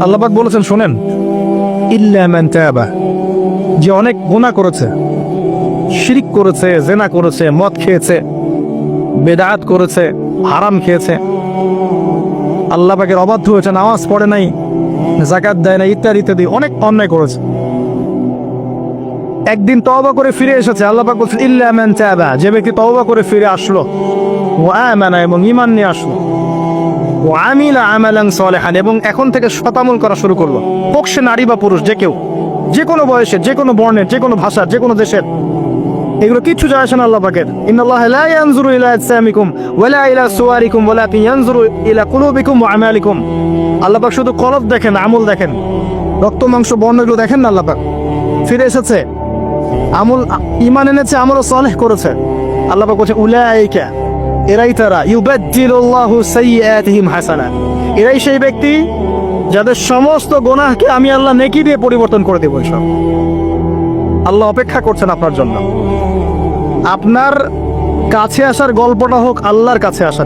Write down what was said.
আল্লাহ পাক বলেছেন শোনেন, ইল্লা মান তাবা, যে অনেক গুনাহ করেছে, শিরক করেছে, জেনা করেছে, মদ খেয়েছে, বেদাত করেছে, হারাম খেয়েছে, আল্লাহ পাকের অবাধ্য হয়েছে, নামাজ পড়ে নাই, যাকাত দেয় না, ইত্যাদি ইত্যাদি অনেক অন্যায় করেছে, একদিন তওবা করে ফিরে এসেছে। আল্লাহ পাক বলছেন ইল্লা মান তাবা, যে ব্যক্তি তওবা করে ফিরে আসলো, ওয়া আমানা, এবং ঈমান নিয়ে আসলো, ওয়া আমিলা আমালান সালিহান, এবং এখন থেকে সৎ আমল করা শুরু করলো, হোক সে নারী বা পুরুষ, যে কেউ, যে কোনো বয়সের, যে কোনো বর্ণের, যে কোনো ভাষার, যে কোনো দেশের, এগুলো কিচ্ছু যায় আসে না আল্লাহ পাকের। ইন্নাল্লাহা লা ইয়ানজুরু ইলা আজসামিকুম ওয়ালা ইলা সুওয়ারিকুম ওয়ালাকিন ইয়ানজুরু ইলা কুলুবিকুম ওয়া আমালিকুম। আল্লাহ পাক শুধু কলব দেখেন, আমল দেখেন, রক্ত মাংস বর্ণগুলো দেখেন না। আল্লাহ পাক ফিরে এসেছে, আমল, ঈমান এনেছে, আমল সালেহ করেছে। আল্লাহ পাক বলছে উলাইকা, এরাই তারা, ইউবাদদিলুল্লাহু সাইয়্যাতিহিম হাসানাত, এরাই সেই ব্যক্তি যাদের সমস্ত গুনাহকে আমি আল্লাহ নেকি দিয়ে পরিবর্তন করে দেব। এসব আল্লাহ অপেক্ষা করছেন আপনার জন্য। আপনার কাছে আসার গল্পটা হোক আল্লাহর কাছে আসা।